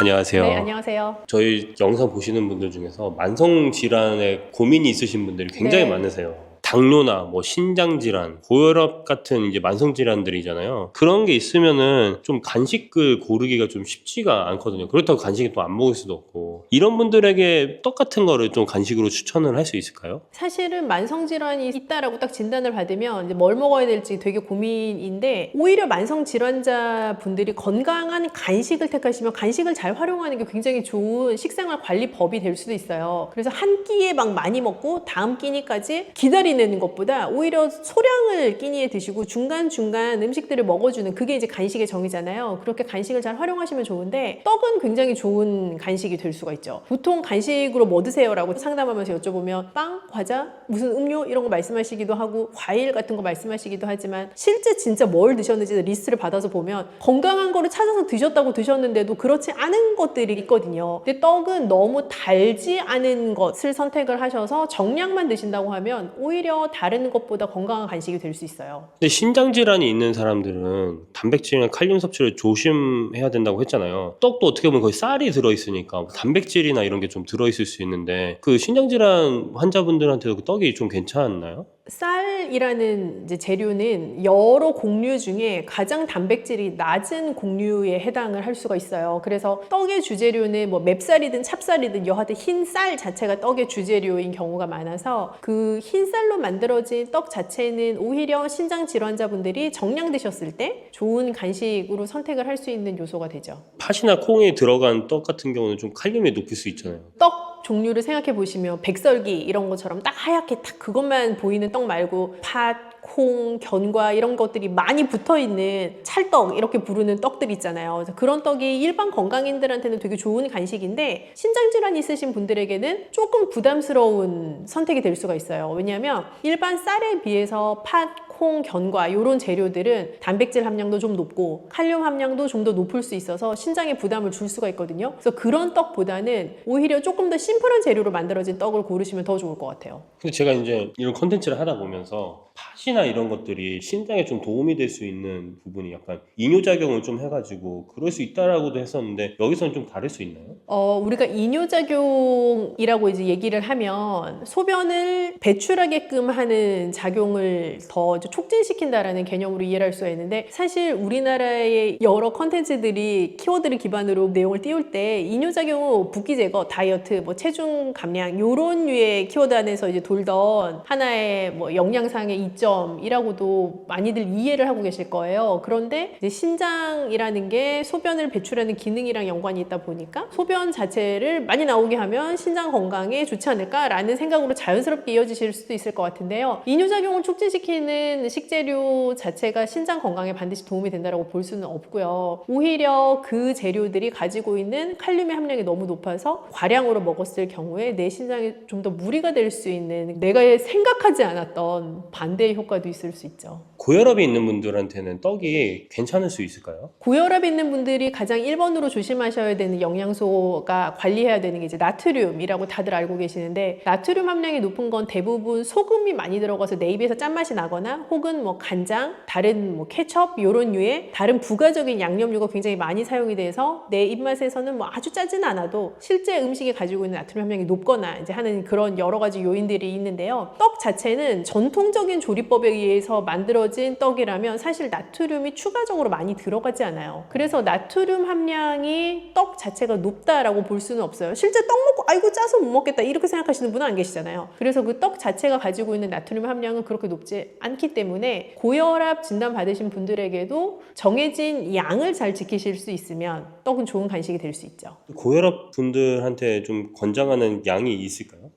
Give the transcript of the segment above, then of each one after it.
안녕하세요. 네, 안녕하세요. 저희 영상 보시는 분들 중에서 만성 질환에 고민이 있으신 분들이 굉장히 네. 많으세요. 당뇨나 뭐 신장 질환, 고혈압 같은 이제 만성 질환들이잖아요. 그런 게 있으면은 좀 간식을 고르기가 좀 쉽지가 않거든요. 그렇다고 간식을 또 안 먹을 수도 없고. 이런 분들에게 떡 같은 거를 좀 간식으로 추천을 할 수 있을까요? 사실은 만성질환이 있다라고 딱 진단을 받으면 이제 뭘 먹어야 될지 되게 고민인데, 오히려 만성질환자 분들이 건강한 간식을 택하시면 간식을 잘 활용하는 게 굉장히 좋은 식생활 관리법이 될 수도 있어요. 그래서 한 끼에 막 많이 먹고 다음 끼니까지 기다리는 것보다 오히려 소량을 끼니에 드시고 중간중간 음식들을 먹어주는, 그게 이제 간식의 정의잖아요. 그렇게 간식을 잘 활용하시면 좋은데, 떡은 굉장히 좋은 간식이 될 수가 있죠. 보통 간식으로 뭐 드세요? 라고 상담하면서 여쭤보면 빵, 과자, 무슨 음료 이런 거 말씀하시기도 하고 과일 같은 거 말씀하시기도 하지만, 실제 진짜 뭘 드셨는지 리스트를 받아서 보면 건강한 거를 찾아서 드셨다고 드셨는데도 그렇지 않은 것들이 있거든요. 근데 떡은 너무 달지 않은 것을 선택을 하셔서 정량만 드신다고 하면 오히려 다른 것보다 건강한 간식이 될 수 있어요. 근데 신장 질환이 있는 사람들은 단백질이나 칼륨 섭취를 조심해야 된다고 했잖아요. 떡도 어떻게 보면 거의 쌀이 들어있으니까 단백질이나 이런 게 좀 들어있을 수 있는데, 그 신장 질환 환자분들한테도 그 떡이 좀 괜찮나요? 쌀이라는 이제 재료는 여러 곡류 중에 가장 단백질이 낮은 곡류에 해당을 할 수가 있어요. 그래서 떡의 주재료는 뭐 맵쌀이든 찹쌀이든 여하튼 흰 쌀 자체가 떡의 주재료인 경우가 많아서, 그 흰쌀로 만들어진 떡 자체는 오히려 신장 질환자분들이 정량 드셨을 때 좋은 간식으로 선택을 할 수 있는 요소가 되죠. 팥이나 콩이 들어간 떡 같은 경우는 좀 칼륨이 높을 수 있잖아요. 떡 종류를 생각해 보시면 백설기 이런 것처럼 딱 하얗게 딱 그것만 보이는 떡 말고 팥, 콩, 견과 이런 것들이 많이 붙어있는 찰떡 이렇게 부르는 떡들 있잖아요. 그래서 그런 떡이 일반 건강인들한테는 되게 좋은 간식인데, 신장질환이 있으신 분들에게는 조금 부담스러운 선택이 될 수가 있어요. 왜냐하면 일반 쌀에 비해서 팥, 콩, 견과 이런 재료들은 단백질 함량도 좀 높고 칼륨 함량도 좀 더 높을 수 있어서 신장에 부담을 줄 수가 있거든요. 그래서 그런 떡보다는 오히려 조금 더 심플한 재료로 만들어진 떡을 고르시면 더 좋을 것 같아요. 근데 제가 이제 이런 컨텐츠를 하다 보면서 팥이나 이런 것들이 신장에 좀 도움이 될 수 있는 부분이 약간 이뇨작용을 좀 해가지고 그럴 수 있다라고도 했었는데, 여기서는 좀 다를 수 있나요? 우리가 이뇨작용이라고 이제 얘기를 하면 소변을 배출하게끔 하는 작용을 더 촉진시킨다라는 개념으로 이해를 할 수가 있는데, 사실 우리나라의 여러 컨텐츠들이 키워드를 기반으로 내용을 띄울 때 이뇨작용은 붓기 제거, 다이어트, 뭐 체중 감량 요런 류의 키워드 안에서 이제 돌던 하나의 뭐 영양상의 이점이라고도 많이들 이해를 하고 계실 거예요. 그런데 이제 신장이라는 게 소변을 배출하는 기능이랑 연관이 있다 보니까 소변 자체를 많이 나오게 하면 신장 건강에 좋지 않을까라는 생각으로 자연스럽게 이어지실 수도 있을 것 같은데요. 이뇨작용을 촉진시키는 식재료 자체가 신장 건강에 반드시 도움이 된다고 볼 수는 없고요. 오히려 그 재료들이 가지고 있는 칼륨의 함량이 너무 높아서 과량으로 먹었을 경우에 내 신장에 좀 더 무리가 될 수 있는, 내가 생각하지 않았던 반대의 효과도 있을 수 있죠. 고혈압이 있는 분들한테는 떡이 괜찮을 수 있을까요? 고혈압 있는 분들이 가장 1번으로 조심하셔야 되는 영양소가, 관리해야 되는 게 이제 나트륨이라고 다들 알고 계시는데, 나트륨 함량이 높은 건 대부분 소금이 많이 들어가서 내 입에서 짠맛이 나거나 혹은 뭐 간장, 다른 뭐 케첩 이런 류의 다른 부가적인 양념류가 굉장히 많이 사용이 돼서 내 입맛에서는 뭐 아주 짜진 않아도 실제 음식이 가지고 있는 나트륨 함량이 높거나 이제 하는 그런 여러 가지 요인들이 있는데요. 떡 자체는 전통적인 조리법에 의해서 만들어진 떡이라면 사실 나트륨이 추가적으로 많이 들어가지 않아요. 그래서 나트륨 함량이 떡 자체가 높다라고 볼 수는 없어요. 실제 떡 먹고 아이고 짜서 못 먹겠다 이렇게 생각하시는 분은 안 계시잖아요. 그래서 그 떡 자체가 가지고 있는 나트륨 함량은 그렇게 높지 않기 때문에 고혈압 진단 받으신 분들에게도 정해진 양을 잘 지키실 수 있으면 떡은 좋은 간식이 될 수 있죠. 고혈압 분들한테 좀 권장하는 양이 있을까요?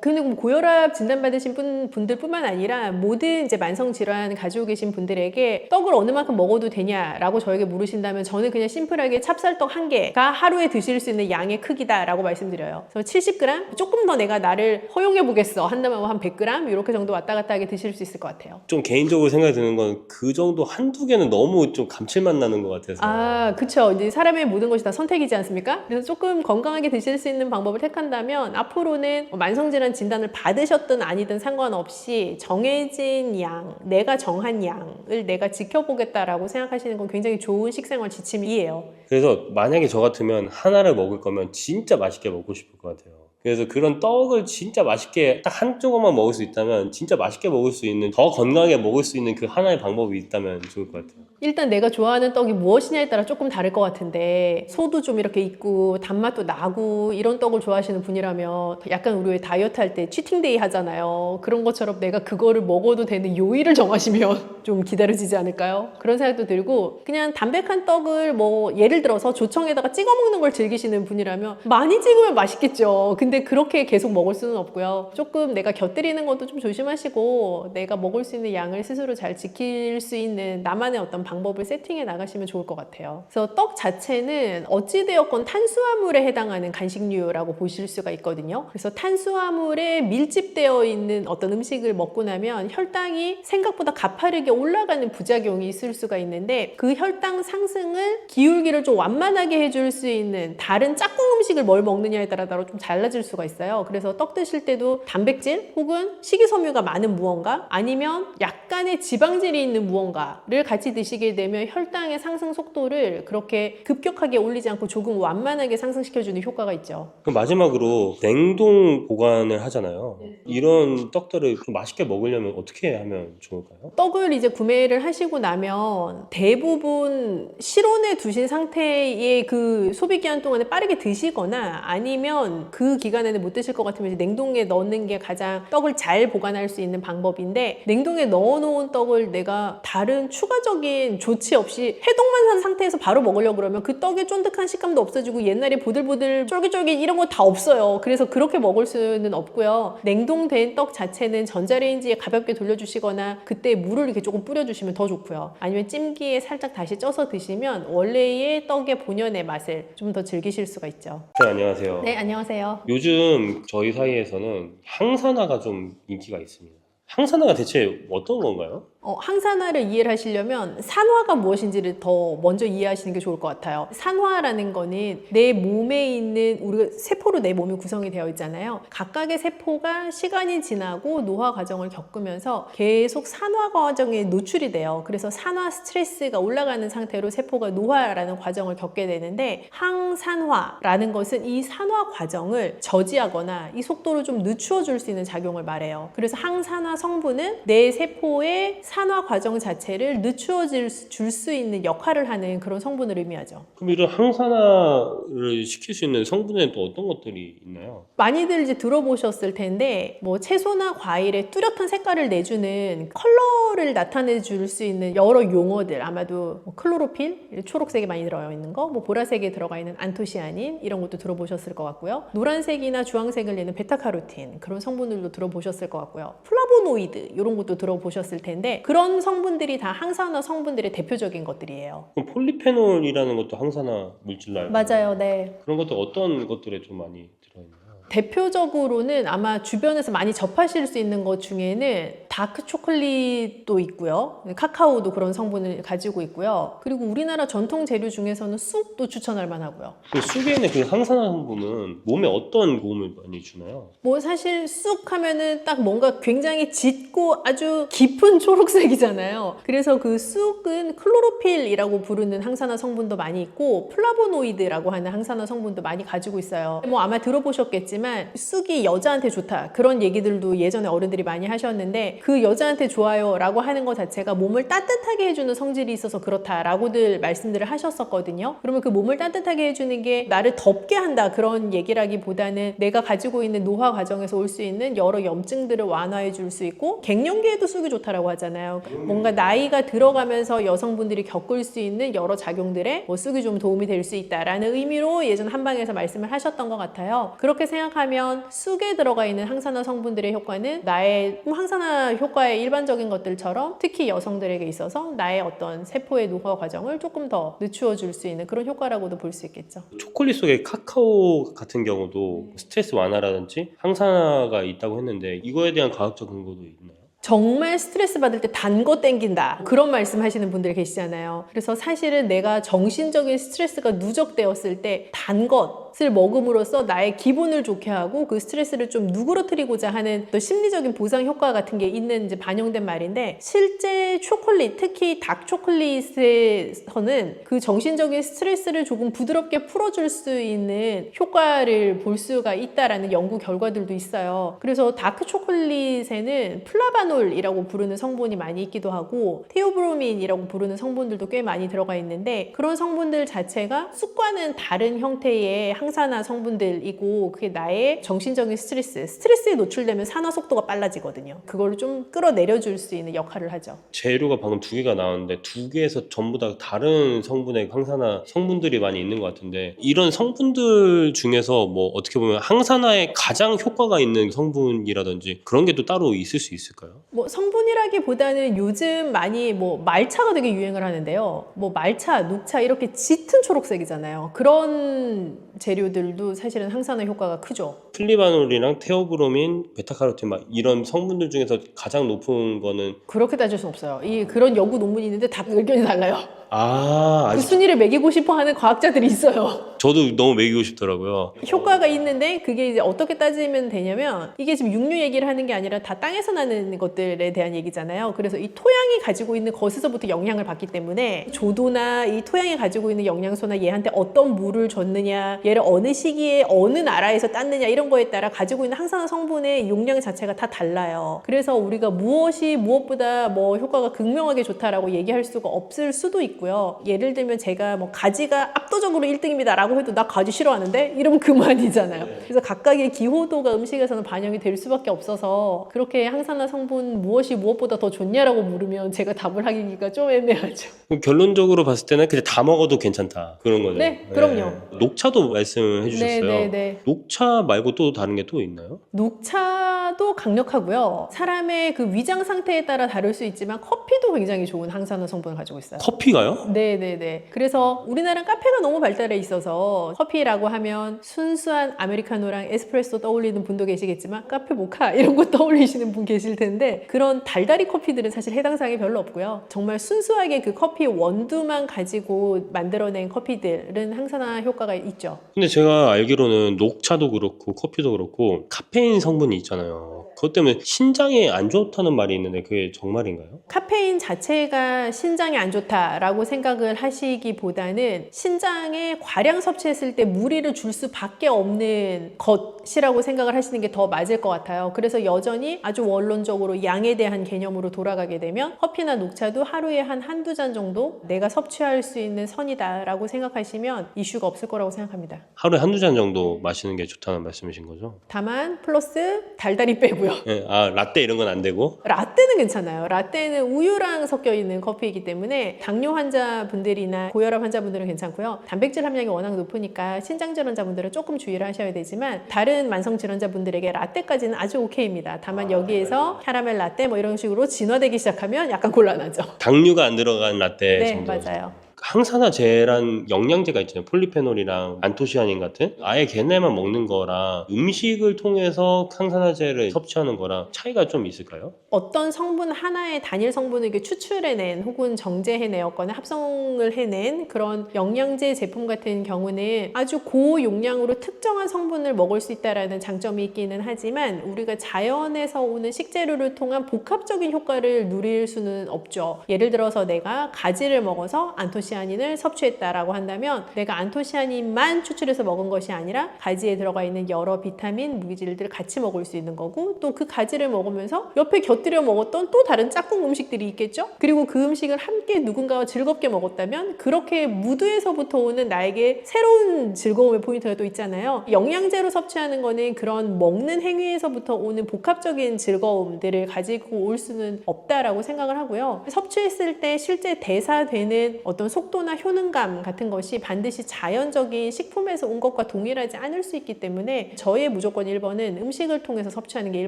근데 고혈압 진단받으신 분들뿐만 아니라 모든 이제 만성질환 가지고 계신 분들에게 떡을 어느 만큼 먹어도 되냐라고 저에게 물으신다면, 저는 그냥 심플하게 찹쌀떡 1개가 하루에 드실 수 있는 양의 크기다라고 말씀드려요. 그래서 70g? 조금 더 내가 나를 허용해보겠어 한다면 한 100g? 이렇게 정도 왔다 갔다 하게 드실 수 있을 것 같아요. 좀 개인적으로 생각이 드는 건 그 정도 한두 개는 너무 좀 감칠맛 나는 것 같아서. 그쵸. 이제 사람의 모든 것이 다 선택이지 않습니까? 그래서 조금 건강하게 드실 수 있는 방법을 택한다면 앞으로는 만성 만성질환 진단을 받으셨든 아니든 상관없이 정해진 양, 내가 정한 양을 내가 지켜보겠다라고 생각하시는 건 굉장히 좋은 식생활 지침이에요. 그래서 만약에 저 같으면 하나를 먹을 거면 진짜 맛있게 먹고 싶을 것 같아요. 그래서 그런 떡을 진짜 맛있게 딱 한 조각만 먹을 수 있다면 진짜 맛있게 먹을 수 있는, 더 건강하게 먹을 수 있는 그 하나의 방법이 있다면 좋을 것 같아요. 일단 내가 좋아하는 떡이 무엇이냐에 따라 조금 다를 것 같은데 소도 좀 이렇게 있고 단맛도 나고 이런 떡을 좋아하시는 분이라면 약간 우리 왜 다이어트 할 때 치팅데이 하잖아요. 그런 것처럼 내가 그거를 먹어도 되는 요일을 정하시면 좀 기다려지지 않을까요? 그런 생각도 들고 그냥 담백한 떡을 뭐 예를 들어서 조청에다가 찍어 먹는 걸 즐기시는 분이라면 많이 찍으면 맛있겠죠. 근데 그렇게 계속 먹을 수는 없고요. 조금 내가 곁들이는 것도 좀 조심하시고 내가 먹을 수 있는 양을 스스로 잘 지킬 수 있는 나만의 어떤 방법을 세팅해 나가시면 좋을 것 같아요. 그래서 떡 자체는 어찌되었건 탄수화물에 해당하는 간식류라고 보실 수가 있거든요. 그래서 탄수화물에 밀집되어 있는 어떤 음식을 먹고 나면 혈당이 생각보다 가파르게 올라가는 부작용이 있을 수가 있는데 그 혈당 상승을 기울기를 좀 완만하게 해줄 수 있는 다른 짝꿍 음식을 뭘 먹느냐에 따라 좀 달라질 수가 있어요. 그래서 떡 드실 때도 단백질 혹은 식이섬유가 많은 무언가 아니면 약간의 지방질이 있는 무언가를 같이 드시게 되면 혈당의 상승 속도를 그렇게 급격하게 올리지 않고 조금 완만하게 상승시켜주는 효과가 있죠. 그럼 마지막으로 냉동 보관을 하잖아요. 이런 떡들을 좀 맛있게 먹으려면 어떻게 하면 좋을까요? 떡을 이제 구매를 하시고 나면 대부분 실온에 두신 상태의 그 소비 기한 동안에 빠르게 드시거나 아니면 그 기간에는 못 드실 것 같으면 이제 냉동에 넣는 게 가장 떡을 잘 보관할 수 있는 방법인데 냉동에 넣어놓은 떡을 내가 다른 추가적인 조치 없이 해동만 한 상태에서 바로 먹으려고 그러면 그 떡의 쫀득한 식감도 없어지고 옛날에 보들보들 쫄깃쫄깃 이런 거 다 없어요. 그래서 그렇게 먹을 수는 없고요. 냉동된 떡 자체는 전자레인지에 가볍게 돌려주시거나 그때 물을 이렇게 조금 뿌려주시면 더 좋고요. 아니면 찜기에 살짝 다시 쪄서 드시면 원래의 떡의 본연의 맛을 좀 더 즐기실 수가 있죠. 네, 안녕하세요. 네, 안녕하세요. 요즘 저희 사이에서는 항산화가 좀 인기가 있습니다. 항산화가 대체 어떤 건가요? 항산화를 이해를 하시려면 산화가 무엇인지를 더 먼저 이해하시는 게 좋을 것 같아요. 산화라는 거는 내 몸에 있는 우리가 세포로 내 몸이 구성이 되어 있잖아요. 각각의 세포가 시간이 지나고 노화 과정을 겪으면서 계속 산화 과정에 노출이 돼요. 그래서 산화 스트레스가 올라가는 상태로 세포가 노화라는 과정을 겪게 되는데 항산화라는 것은 이 산화 과정을 저지하거나 이 속도를 좀 늦추어 줄 수 있는 작용을 말해요. 그래서 항산화 성분은 내 세포의 산화 과정 자체를 늦추어 줄 수 있는 역할을 하는 그런 성분을 의미하죠. 그럼 이런 항산화를 시킬 수 있는 성분에는 또 어떤 것들이 있나요? 많이들 이제 들어보셨을 텐데 뭐 채소나 과일에 뚜렷한 색깔을 내주는 컬러를 나타내 줄 수 있는 여러 용어들 아마도 뭐 클로로필 초록색에 많이 들어가 있는 거, 뭐 보라색에 들어가 있는 안토시아닌 이런 것도 들어보셨을 것 같고요. 노란색이나 주황색을 내는 베타카로틴 그런 성분들도 들어보셨을 것 같고요. 플라보노이드 이런 것도 들어보셨을 텐데 그런 성분들이 다 항산화 성분들의 대표적인 것들이에요. 그럼 폴리페놀이라는 것도 항산화 물질로 알고 맞아요, 네. 그런 것도 어떤 것들에 좀 많이 들어있나요? 대표적으로는 아마 주변에서 많이 접하실 수 있는 것 중에는 다크 초콜릿도 있고요. 카카오도 그런 성분을 가지고 있고요. 그리고 우리나라 전통 재료 중에서는 쑥도 추천할 만하고요. 그 쑥에 있는 그 항산화 성분은 몸에 어떤 도움을 많이 주나요? 뭐 사실 쑥 하면은 딱 뭔가 굉장히 짙고 아주 깊은 초록색이잖아요. 그래서 그 쑥은 클로로필이라고 부르는 항산화 성분도 많이 있고 플라보노이드라고 하는 항산화 성분도 많이 가지고 있어요. 뭐 아마 들어보셨겠지만 쑥이 여자한테 좋다 그런 얘기들도 예전에 어른들이 많이 하셨는데 그 여자한테 좋아요 라고 하는 것 자체가 몸을 따뜻하게 해주는 성질이 있어서 그렇다라고들 말씀들을 하셨었거든요. 그러면 그 몸을 따뜻하게 해주는 게 나를 덥게 한다 그런 얘기라기보다는 내가 가지고 있는 노화 과정에서 올 수 있는 여러 염증들을 완화해 줄 수 있고 갱년기에도 쑥이 좋다라고 하잖아요. 뭔가 나이가 들어가면서 여성분들이 겪을 수 있는 여러 작용들에 뭐 쑥이 좀 도움이 될 수 있다라는 의미로 예전 한방에서 말씀을 하셨던 것 같아요. 그렇게 생각하면 쑥에 들어가 있는 항산화 성분들의 효과는 나의 항산화 효과의 일반적인 것들처럼 특히 여성들에게 있어서 나의 어떤 세포의 노화 과정을 조금 더 늦추어 줄 수 있는 그런 효과라고도 볼 수 있겠죠. 초콜릿 속에 카카오 같은 경우도 스트레스 완화라든지 항산화가 있다고 했는데 이거에 대한 과학적 근거도 있나요? 정말 스트레스 받을 때 단 거 땡긴다 그런 말씀 하시는 분들 계시잖아요. 그래서 사실은 내가 정신적인 스트레스가 누적되었을 때 단 것 것을 먹음으로써 나의 기분을 좋게 하고 그 스트레스를 좀 누그러뜨리고자 하는 또 심리적인 보상 효과 같은 게 있는 이제 반영된 말인데, 실제 초콜릿, 특히 닥 초콜릿에서는 그 정신적인 스트레스를 조금 부드럽게 풀어줄 수 있는 효과를 볼 수가 있다라는 연구 결과들도 있어요. 그래서 다크 초콜릿에는 플라바놀이라고 부르는 성분이 많이 있기도 하고 테오브로민이라고 부르는 성분들도 꽤 많이 들어가 있는데, 그런 성분들 자체가 쑥과는 다른 형태의 항산화 성분들이고, 그게 나의 정신적인 스트레스에 노출되면 산화 속도가 빨라지거든요. 그걸 좀 끌어내려줄 수 있는 역할을 하죠. 재료가 방금 두 개가 나왔는데 두 개에서 전부 다 다른 성분의 항산화 성분들이 많이 있는 것 같은데, 이런 성분들 중에서 뭐 어떻게 보면 항산화에 가장 효과가 있는 성분이라든지 그런 게 또 따로 있을 수 있을까요? 뭐 성분이라기보다는 요즘 많이 뭐 말차가 되게 유행을 하는데요. 뭐 말차, 녹차 이렇게 짙은 초록색이잖아요. 그런 재료들도 사실은 항산화 효과가 크죠. 플리바놀이랑 테오브로민, 베타카로틴 막 이런 성분들 중에서 가장 높은 거는 그렇게 따질 순 없어요. 그런 연구 논문이 있는데 다 의견이 달라요. 그 아직 순위를 매기고 싶어 하는 과학자들이 있어요. 저도 너무 매기고 싶더라고요. 효과가 있는데 그게 이제 어떻게 따지면 되냐면, 이게 지금 육류 얘기를 하는 게 아니라 다 땅에서 나는 것들에 대한 얘기잖아요. 그래서 이 토양이 가지고 있는 것에서부터 영향을 받기 때문에 조도나 이 토양이 가지고 있는 영양소나 얘한테 어떤 물을 줬느냐, 얘를 어느 시기에 어느 나라에서 땄느냐 이런 거에 따라 가지고 있는 항산화 성분의 용량 자체가 다 달라요. 그래서 우리가 무엇이 무엇보다 뭐 효과가 극명하게 좋다라고 얘기할 수가 없을 수도 있고요. 예를 들면 제가 뭐 가지가 압도적으로 1등입니다 라고 해도 나 가지 싫어하는데 이러면 그만이잖아요. 그래서 각각의 기호도가 음식에서는 반영이 될 수밖에 없어서, 그렇게 항산화 성분 무엇이 무엇보다 더 좋냐라고 물으면 제가 답을 하기가 좀 애매하죠. 그럼 결론적으로 봤을 때는 그냥 다 먹어도 괜찮다 그런 거죠. 네, 그럼요. 녹차도 말씀해 주셨어요. 네. 녹차 말고 또 다른 게 또 있나요? 녹차도 강력하고요. 사람의 그 위장 상태에 따라 다를 수 있지만 커피도 굉장히 좋은 항산화 성분을 가지고 있어요. 커피가요? 네네네. 그래서 우리나라는 카페가 너무 발달해 있어서 커피라고 하면 순수한 아메리카노랑 에스프레소 떠올리는 분도 계시겠지만 카페 모카 이런 거 떠올리시는 분 계실 텐데, 그런 달달이 커피들은 사실 해당 사항이 별로 없고요. 정말 순수하게 그 커피 원두만 가지고 만들어낸 커피들은 항산화 효과가 있죠. 근데 제가 알기로는 녹차도 그렇고 커피도 그렇고 카페인 성분이 있잖아요. 그것 때문에 신장에 안 좋다는 말이 있는데 그게 정말인가요? 카페인 자체가 신장에 안 좋다라고 생각을 하시기보다는 신장에 과량 섭취했을 때 무리를 줄 수밖에 없는 것이라고 생각을 하시는 게 더 맞을 것 같아요. 그래서 여전히 아주 원론적으로 양에 대한 개념으로 돌아가게 되면 커피나 녹차도 하루에 한두 잔 정도 내가 섭취할 수 있는 선이다라고 생각하시면 이슈가 없을 거라고 생각합니다. 하루에 한두 잔 정도 마시는 게 좋다는 말씀이신 거죠? 다만 플러스 달달이 빼고요. 네, 라떼 이런 건 안 되고? 라떼는 괜찮아요. 라떼는 우유랑 섞여 있는 커피이기 때문에 당뇨 환자분들이나 고혈압 환자분들은 괜찮고요. 단백질 함량이 워낙 높으니까 신장 질환자분들은 조금 주의를 하셔야 되지만, 다른 만성 질환자분들에게 라떼까지는 아주 오케이입니다. 다만 여기에서 캐러멜 라떼 뭐 이런 식으로 진화되기 시작하면 약간 곤란하죠. 당류가 안 들어간 라떼 네, 정도. 맞아요. 항산화제란 영양제가 있잖아요. 폴리페놀이랑 안토시아닌 같은, 아예 걔네만 먹는 거랑 음식을 통해서 항산화제를 섭취하는 거랑 차이가 좀 있을까요? 어떤 성분 하나의 단일 성분을 이렇게 추출해낸 혹은 정제해내었거나 합성을 해낸 그런 영양제 제품 같은 경우는 아주 고용량으로 특정한 성분을 먹을 수 있다는 장점이 있기는 하지만, 우리가 자연에서 오는 식재료를 통한 복합적인 효과를 누릴 수는 없죠. 예를 들어서 내가 가지를 먹어서 안토시아닌을 섭취했다라고 한다면, 내가 안토시아닌만 추출해서 먹은 것이 아니라 가지에 들어가 있는 여러 비타민, 무기질들을 같이 먹을 수 있는 거고, 또 그 가지를 먹으면서 옆에 곁들여 먹었던 또 다른 짝꿍 음식들이 있겠죠? 그리고 그 음식을 함께 누군가와 즐겁게 먹었다면 그렇게 무드에서부터 오는 나에게 새로운 즐거움의 포인트가 또 있잖아요. 영양제로 섭취하는 거는 그런 먹는 행위에서부터 오는 복합적인 즐거움들을 가지고 올 수는 없다라고 생각을 하고요. 섭취했을 때 실제 대사되는 어떤 속도나 효능감 같은 것이 반드시 자연적인 식품에서 온 것과 동일하지 않을 수 있기 때문에 저의 무조건 1번은 음식을 통해서 섭취하는 게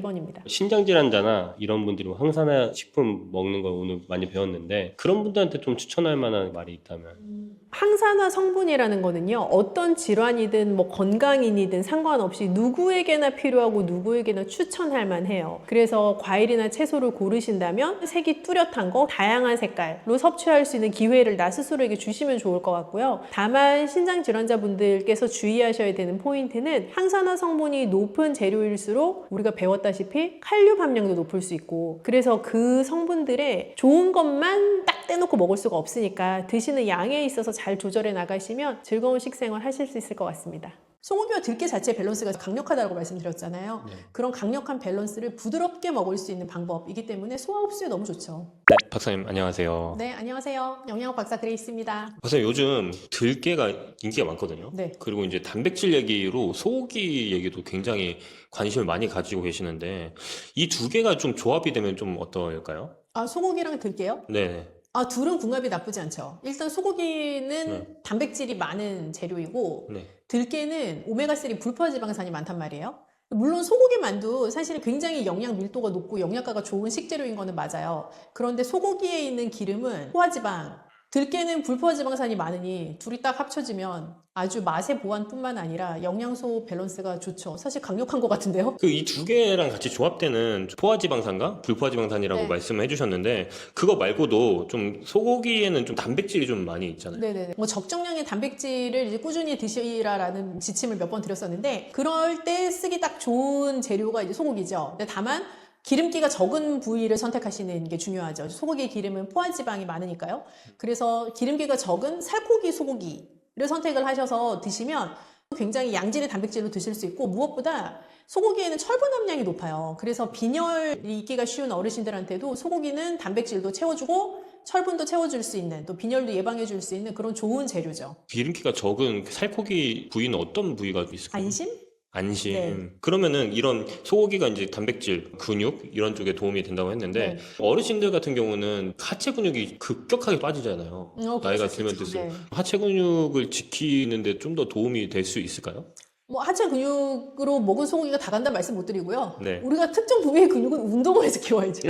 1번입니다. 신장질환자나 이런 분들이 항산화 식품 먹는 걸 오늘 많이 배웠는데, 그런 분들한테 좀 추천할 만한 말이 있다면? 항산화 성분이라는 거는요, 어떤 질환이든 뭐 건강인이든 상관없이 누구에게나 필요하고 누구에게나 추천할 만해요. 그래서 과일이나 채소를 고르신다면 색이 뚜렷한 거, 다양한 색깔로 섭취할 수 있는 기회를 나 스스로에게 주시면 좋을 것 같고요. 다만 신장 질환자분들께서 주의하셔야 되는 포인트는 항산화 성분이 높은 재료일수록 우리가 배웠다시피 칼륨 함량도 높을 수 있고, 그래서 그 성분들의 좋은 것만 딱 떼놓고 먹을 수가 없으니까 드시는 양에 있어서 잘 조절해 나가시면 즐거운 식생활 하실 수 있을 것 같습니다. 소고기와 들깨 자체의 밸런스가 강력하다고 말씀드렸잖아요. 그런 강력한 밸런스를 부드럽게 먹을 수 있는 방법이기 때문에 소화 흡수에 너무 좋죠. 네, 박사님 안녕하세요. 네, 안녕하세요. 영양학 박사 그레이스입니다. 박사님 요즘 들깨가 인기가 많거든요. 네. 그리고 이제 단백질 얘기로 소고기 얘기도 굉장히 관심을 많이 가지고 계시는데 이 두 개가 좀 조합이 되면 좀 어떨까요? 아, 소고기랑 들깨요? 네. 아, 둘은 궁합이 나쁘지 않죠. 일단 소고기는 네. 단백질이 많은 재료이고 네. 들깨는 오메가3 불포화지방산이 많단 말이에요. 물론 소고기만도 사실 굉장히 영양 밀도가 높고 영양가가 좋은 식재료인 거는 맞아요. 그런데 소고기에 있는 기름은 포화지방, 들깨는 불포화지방산이 많으니 둘이 딱 합쳐지면 아주 맛의 보완뿐만 아니라 영양소 밸런스가 좋죠. 사실 강력한 것 같은데요. 그 이 두 개랑 같이 조합되는 포화지방산과 불포화지방산이라고 네. 말씀을 해주셨는데 그거 말고도 좀 소고기에는 좀 단백질이 좀 많이 있잖아요. 네네네. 뭐 적정량의 단백질을 이제 꾸준히 드시라라는 지침을 몇 번 드렸었는데 그럴 때 쓰기 딱 좋은 재료가 이제 소고기죠. 근데 다만 기름기가 적은 부위를 선택하시는 게 중요하죠. 소고기 기름은 포화지방이 많으니까요. 그래서 기름기가 적은 살코기 소고기를 선택을 하셔서 드시면 굉장히 양질의 단백질로 드실 수 있고 무엇보다 소고기에는 철분 함량이 높아요. 그래서 빈혈이 있기가 쉬운 어르신들한테도 소고기는 단백질도 채워주고 철분도 채워줄 수 있는 또 빈혈도 예방해줄 수 있는 그런 좋은 재료죠. 기름기가 적은 살코기 부위는 어떤 부위가 있을까요? 안심? 안심. 네. 그러면은 이런 소고기가 이제 단백질, 근육 이런 쪽에 도움이 된다고 했는데 네. 어르신들 같은 경우는 하체 근육이 급격하게 빠지잖아요. 나이가 그렇죠. 들면 들수록 네. 하체 근육을 지키는데 좀 더 도움이 될 수 있을까요? 뭐 하체 근육으로 먹은 소고기가 다 간다 말씀 못 드리고요. 네. 우리가 특정 부위의 근육은 운동을 해서 키워야죠.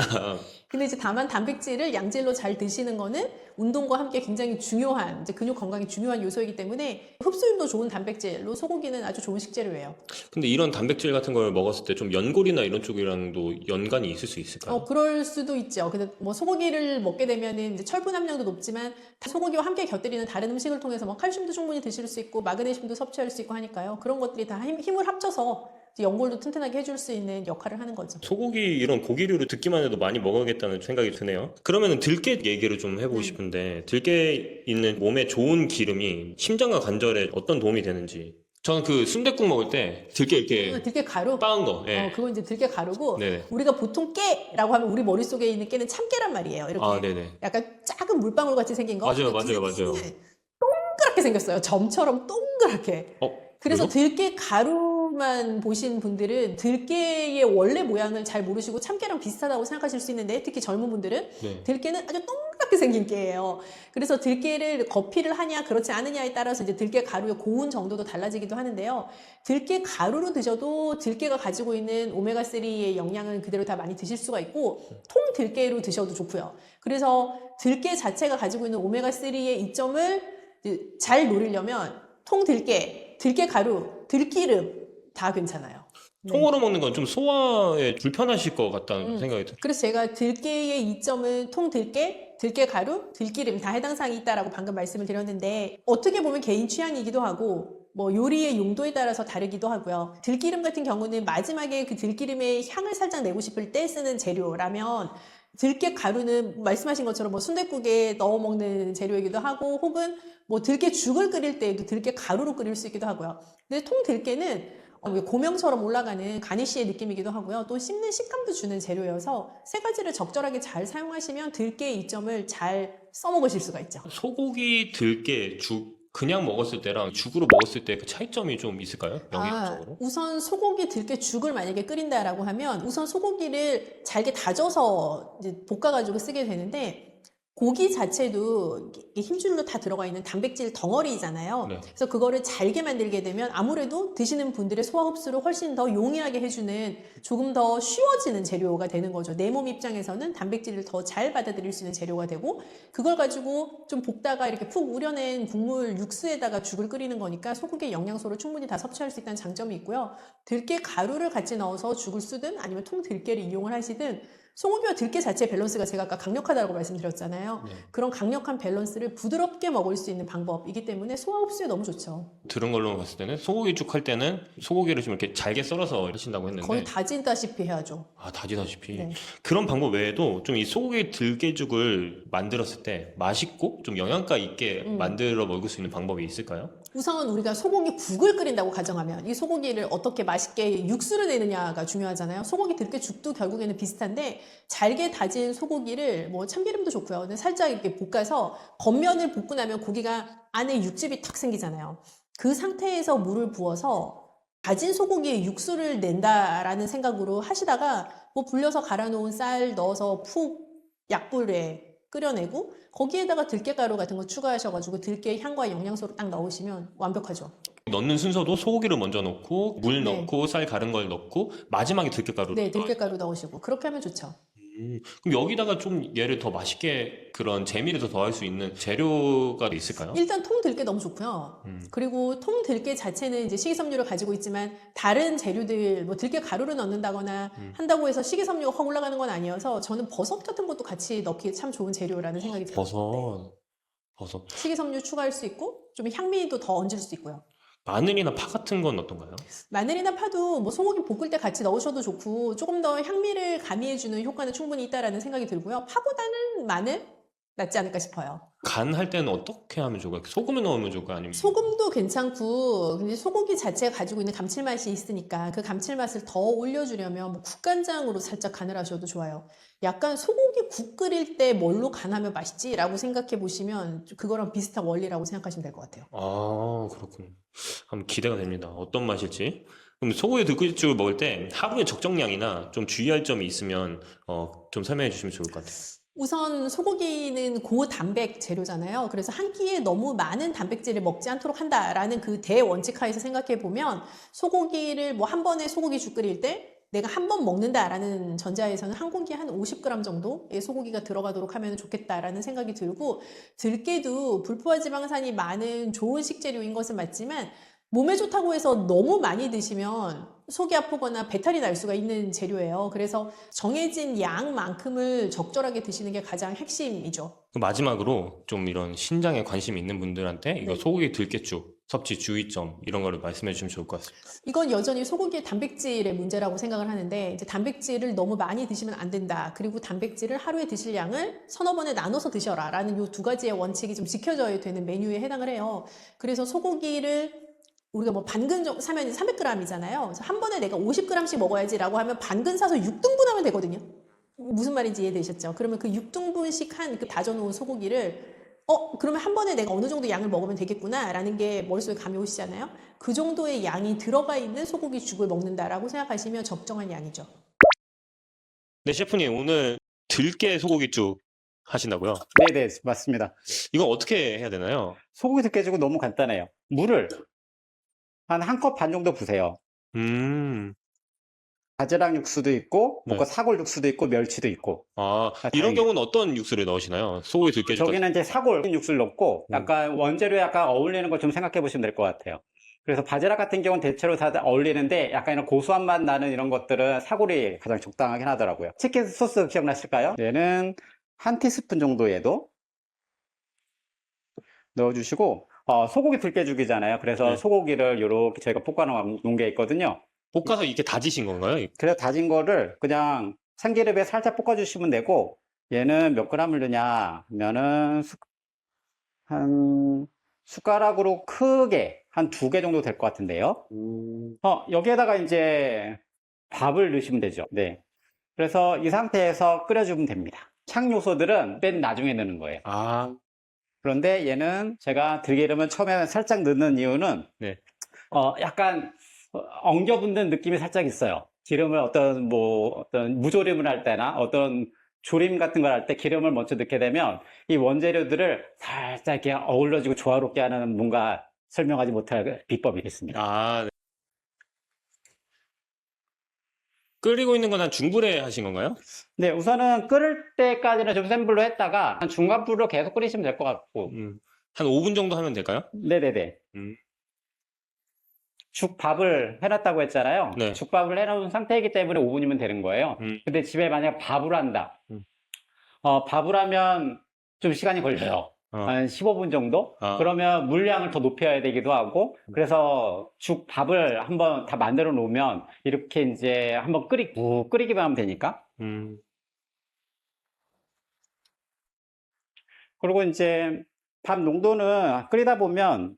근데 이제 다만 단백질을 양질로 잘 드시는 거는 운동과 함께 굉장히 중요한 이제 근육 건강에 중요한 요소이기 때문에 흡수율도 좋은 단백질로 소고기는 아주 좋은 식재료예요. 근데 이런 단백질 같은 걸 먹었을 때 좀 연골이나 이런 쪽이랑도 연관이 있을 수 있을까요? 그럴 수도 있죠. 근데 뭐 소고기를 먹게 되면은 이제 철분 함량도 높지만 소고기와 함께 곁들이는 다른 음식을 통해서 뭐 칼슘도 충분히 드실 수 있고 마그네슘도 섭취할 수 있고 하니까요. 그런 것들이 다 힘을 합쳐서 이제 연골도 튼튼하게 해줄 수 있는 역할을 하는 거죠. 소고기 이런 고기류를 듣기만 해도 많이 먹어야겠다는 생각이 드네요. 그러면은 들깨 얘기를 좀 해보고 싶은데 들깨에 있는 몸에 좋은 기름이 심장과 관절에 어떤 도움이 되는지. 저는 그 순댓국 먹을 때 들깨 이렇게 들깨 가루? 빻은 거. 예. 그건 이제 들깨 가루고 네네. 우리가 보통 깨라고 하면 우리 머릿속에 있는 깨는 참깨란 말이에요. 이렇게 아, 네네. 약간 작은 물방울 같이 생긴 거. 맞아요, 근데 맞아요, 맞아요. 들깨는 동그랗게 생겼어요. 점처럼 동그랗게. 그래서 그래서? 들깨 가루만 보신 분들은 들깨의 원래 모양을 잘 모르시고 참깨랑 비슷하다고 생각하실 수 있는데 특히 젊은 분들은 네. 들깨는 아주 동그랗게 생긴 깨예요. 그래서 들깨를 거피를 하냐 그렇지 않느냐에 따라서 이제 들깨 가루의 고운 정도도 달라지기도 하는데요. 들깨 가루로 드셔도 들깨가 가지고 있는 오메가3의 영양은 그대로 다 많이 드실 수가 있고 통 들깨로 드셔도 좋고요. 그래서 들깨 자체가 가지고 있는 오메가3의 이점을 잘 노리려면 통 들깨, 들깨 가루, 들기름 다 괜찮아요. 네. 통으로 먹는 건 좀 소화에 불편하실 것 같다는 생각이 들어요. 그래서 제가 들깨의 이점은 통 들깨, 들깨 가루, 들기름 다 해당 사항이 있다라고 방금 말씀을 드렸는데 어떻게 보면 개인 취향이기도 하고 뭐 요리의 용도에 따라서 다르기도 하고요. 들기름 같은 경우는 마지막에 그 들기름의 향을 살짝 내고 싶을 때 쓰는 재료라면 들깨 가루는 말씀하신 것처럼 뭐 순댓국에 넣어 먹는 재료이기도 하고 혹은 뭐 들깨 죽을 끓일 때에도 들깨 가루로 끓일 수 있기도 하고요. 근데 통 들깨는 고명처럼 올라가는 가니쉬의 느낌이기도 하고요. 또 씹는 식감도 주는 재료여서 세 가지를 적절하게 잘 사용하시면 들깨의 이점을 잘 써먹으실 수가 있죠. 소고기, 들깨, 죽 그냥 먹었을 때랑 죽으로 먹었을 때 그 차이점이 좀 있을까요? 영양적으로? 우선 소고기 들깨 죽을 만약에 끓인다라고 하면 우선 소고기를 잘게 다져서 이제 볶아가지고 쓰게 되는데 고기 자체도 이게 힘줄로 다 들어가 있는 단백질 덩어리잖아요. 네. 그래서 그거를 잘게 만들게 되면 아무래도 드시는 분들의 소화 흡수를 훨씬 더 용이하게 해주는 조금 더 쉬워지는 재료가 되는 거죠. 내 몸 입장에서는 단백질을 더 잘 받아들일 수 있는 재료가 되고 그걸 가지고 좀 볶다가 이렇게 푹 우려낸 국물 육수에다가 죽을 끓이는 거니까 소고기의 영양소를 충분히 다 섭취할 수 있다는 장점이 있고요. 들깨 가루를 같이 넣어서 죽을 쓰든 아니면 통 들깨를 이용을 하시든 소고기와 들깨 자체의 밸런스가 제가 아까 강력하다고 말씀드렸잖아요. 네. 그런 강력한 밸런스를 부드럽게 먹을 수 있는 방법이기 때문에 소화 흡수에 너무 좋죠. 들은 걸로 봤을 때는 소고기죽 할 때는 소고기를 좀 이렇게 잘게 썰어서 하신다고 했는데 거의 다진다시피 해야죠. 아, 다지다시피 네. 그런 방법 외에도 좀 이 소고기 들깨죽을 만들었을 때 맛있고 좀 영양가 있게 만들어 먹을 수 있는 방법이 있을까요? 우선 우리가 소고기 국을 끓인다고 가정하면 이 소고기를 어떻게 맛있게 육수를 내느냐가 중요하잖아요. 소고기 들깨죽도 결국에는 비슷한데 잘게 다진 소고기를 뭐 참기름도 좋고요. 근데 살짝 이렇게 볶아서 겉면을 볶고 나면 고기가 안에 육즙이 탁 생기잖아요. 그 상태에서 물을 부어서 다진 소고기에 육수를 낸다라는 생각으로 하시다가 뭐 불려서 갈아 놓은 쌀 넣어서 푹 약불에 끓여내고 거기에다가 들깨가루 같은 거 추가하셔가지고 들깨 향과 영양소를 딱 넣으시면 완벽하죠. 넣는 순서도 소고기를 먼저 넣고 물 네. 넣고 쌀 갈은 걸 넣고 마지막에 들깨가루를 네, 들깨가루 넣으시고 그렇게 하면 좋죠. 그럼 여기다가 좀 얘를 더 맛있게 그런 재미를 더 더할 수 있는 재료가 있을까요? 일단 통들깨 너무 좋고요. 그리고 통들깨 자체는 이제 식이섬유를 가지고 있지만 다른 재료들 뭐 들깨 가루를 넣는다거나 한다고 해서 식이섬유가 확 올라가는 건 아니어서 저는 버섯 같은 것도 같이 넣기 참 좋은 재료라는 생각이 들어요. 버섯. 식이섬유 추가할 수 있고 좀 향미도 더 얹을 수 있고요. 마늘이나 파 같은 건 어떤가요? 마늘이나 파도 뭐 소고기 볶을 때 같이 넣으셔도 좋고 조금 더 향미를 가미해주는 효과는 충분히 있다라는 생각이 들고요. 파보다는 마늘 낫지 않을까 싶어요. 간할 때는 어떻게 하면 좋을까요? 소금을 넣으면 좋을까요? 아니면 소금도 괜찮고 근데 소고기 자체가 가지고 있는 감칠맛이 있으니까 그 감칠맛을 더 올려주려면 뭐 국간장으로 살짝 간을 하셔도 좋아요. 약간 소고기 국 끓일 때 뭘로 간하면 맛있지라고 생각해 보시면 그거랑 비슷한 원리라고 생각하시면 될 것 같아요. 아, 그렇군요. 한번 기대가 됩니다. 어떤 맛일지. 그럼 소고기 들깨죽을 먹을 때 하루에 적정량이나 좀 주의할 점이 있으면 좀 설명해 주시면 좋을 것 같아요. 우선 소고기는 고단백 재료잖아요. 그래서 한 끼에 너무 많은 단백질을 먹지 않도록 한다라는 그 대원칙 하에서 생각해 보면 소고기를 뭐 한 번에 소고기죽 끓일 때 내가 한 번 먹는다라는 전자에서는 한 공기에 한 50g 정도의 소고기가 들어가도록 하면 좋겠다라는 생각이 들고 들깨도 불포화 지방산이 많은 좋은 식재료인 것은 맞지만 몸에 좋다고 해서 너무 많이 드시면 속이 아프거나 배탈이 날 수가 있는 재료예요. 그래서 정해진 양만큼을 적절하게 드시는 게 가장 핵심이죠. 마지막으로 좀 이런 신장에 관심 있는 분들한테 이거 네. 소고기 들깨죽 섭취 주의점 이런 거를 말씀해 주시면 좋을 것 같습니다. 이건 여전히 소고기의 단백질의 문제라고 생각을 하는데 이제 단백질을 너무 많이 드시면 안 된다. 그리고 단백질을 하루에 드실 양을 서너 번에 나눠서 드셔라 라는 이 두 가지의 원칙이 좀 지켜져야 되는 메뉴에 해당을 해요. 그래서 소고기를 우리가 뭐 반근 정도 사면 300g이잖아요. 그래서 한 번에 내가 50g씩 먹어야지라고 하면 반근 사서 6등분 하면 되거든요. 무슨 말인지 이해되셨죠? 그러면 그 6등분씩 한 그 다져놓은 소고기를 그러면 한 번에 내가 어느 정도 양을 먹으면 되겠구나라는 게 머릿속에 감이 오시잖아요. 그 정도의 양이 들어가 있는 소고기 죽을 먹는다라고 생각하시면 적정한 양이죠. 네, 셰프님 오늘 들깨 소고기죽 하신다고요? 네네, 맞습니다. 이건 어떻게 해야 되나요? 소고기 들깨죽은 너무 간단해요. 물을 한 컵 반 정도 부으세요. 바지락 육수도 있고, 네. 뭐 사골 육수도 있고, 멸치도 있고. 이런 다행이네. 경우는 어떤 육수를 넣으시나요? 소고기 들깨죽 저기는 이제 사골 육수를 넣고, 약간 원재료에 약간 어울리는 걸 좀 생각해 보시면 될 것 같아요. 그래서 바지락 같은 경우는 대체로 다 어울리는데, 약간 이런 고소한 맛 나는 이런 것들은 사골이 가장 적당하긴 하더라고요. 치킨 소스 기억나실까요? 얘는 한 티스푼 정도 얘도 넣어주시고, 소고기 들깨죽이잖아요. 그래서 네. 소고기를 이렇게 저희가 볶아 놓은 게 있거든요. 볶아서 이렇게 다지신 건가요? 그래서 다진 거를 그냥 참기름에 살짝 볶아주시면 되고, 얘는 몇 g을 넣냐 하면은 한 숟가락으로 크게 한 2개 정도 될 것 같은데요. 여기에다가 이제 밥을 넣으시면 되죠. 네. 그래서 이 상태에서 끓여주면 됩니다. 향 요소들은 맨 나중에 넣는 거예요. 그런데 얘는 제가 들기름을 처음에 살짝 넣는 이유는 네. 약간 엉겨붙는 느낌이 살짝 있어요. 기름을 어떤 무조림을 할 때나 어떤 조림 같은 걸 할 때 기름을 먼저 넣게 되면 이 원재료들을 살짝 이렇게 어우러지고 조화롭게 하는 뭔가 설명하지 못할 비법이겠습니다. 아, 네. 끓이고 있는 건 한 중불에 하신 건가요? 네, 우선은 끓을 때까지는 좀 센 불로 했다가 한 중간 불로 계속 끓이시면 될 것 같고. 한 5분 정도 하면 될까요? 네네네. 음. 죽밥을 해놨다고 했잖아요. 네. 죽밥을 해놓은 상태이기 때문에 5분이면 되는 거예요. 근데 집에 만약 밥을 한다. 밥을 하면 좀 시간이 걸려요. 한 15분 정도? 그러면 물량을 더 높여야 되기도 하고, 그래서 죽밥을 한번 다 만들어 놓으면 이렇게 이제 한번 끓이기만 하면 되니까. 그리고 이제 밥 농도는 끓이다 보면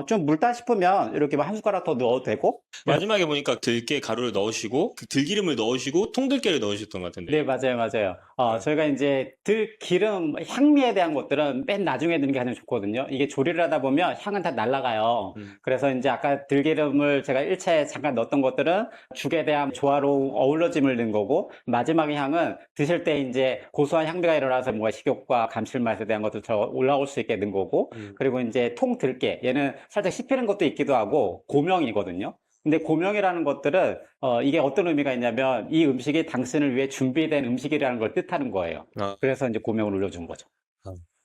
좀 묽다 싶으면 이렇게 한 숟가락 더 넣어도 되고. 마지막에 보니까 들깨 가루를 넣으시고 그 들기름을 넣으시고 통들깨를 넣으셨던 것 같은데. 네, 맞아요. 저희가 이제 들기름, 향미에 대한 것들은 맨 나중에 넣는 게 가장 좋거든요. 이게 조리를 하다 보면 향은 다 날아가요. 그래서 이제 아까 들기름을 제가 1차에 잠깐 넣었던 것들은 죽에 대한 조화로운 어우러짐을 넣은 거고, 마지막의 향은 드실 때 이제 고소한 향미가 일어나서 뭔가 식욕과 감칠맛에 대한 것도 더 올라올 수 있게 넣은 거고, 그리고 이제 통들깨, 얘는 살짝 씹히는 것도 있기도 하고 고명이거든요. 근데 고명이라는 것들은 이게 어떤 의미가 있냐면 이 음식이 당신을 위해 준비된 음식이라는 걸 뜻하는 거예요. 그래서 이제 고명을 올려준 거죠.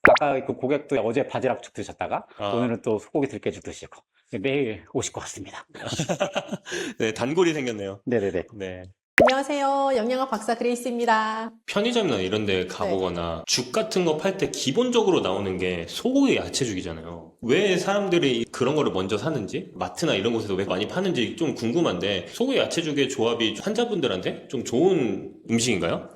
아까 그 고객도 어제 바지락죽 드셨다가 오늘은 또 소고기 들깨죽 드시고 매일 오실 것 같습니다. 네, 단골이 생겼네요. 네네네. 네. 안녕하세요. 영양학 박사 그레이스입니다. 편의점이나 이런 데 가보거나 죽 같은 거 팔 때 기본적으로 나오는 게 소고기 야채죽이잖아요. 왜 사람들이 그런 거를 먼저 사는지, 마트나 이런 곳에서 왜 많이 파는지 좀 궁금한데, 소고기 야채죽의 조합이 환자분들한테 좀 좋은 음식인가요?